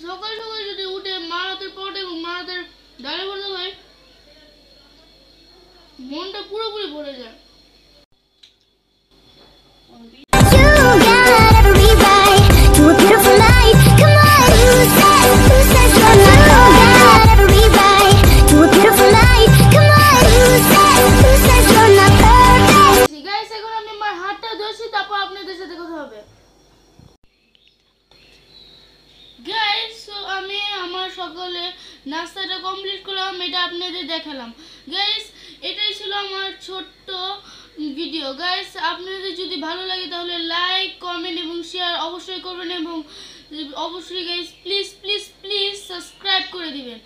সকাল সকাল যদি উঠে মা হাতের পরোটা এবং মা হাতের ডালে ভর্তা হয়, মনটা পুরোপুরি ভরে যায়। এখন আমি আমার হাতটা ধুয়েছি, তারপর আপনাদের সাথে কথা হবে। গাইস, আমি আমার সকালে নাস্তাটা কমপ্লিট করলাম, এটা আপনাদের দেখালাম। গাইস, এটাই ছিল আমার ছোট্ট ভিডিও। গাইস, আপনাদের যদি ভালো লাগে তাহলে লাইক, কমেন্ট এবং শেয়ার অবশ্যই করবেন, এবং অবশ্যই guys please please please subscribe করে দিবেন।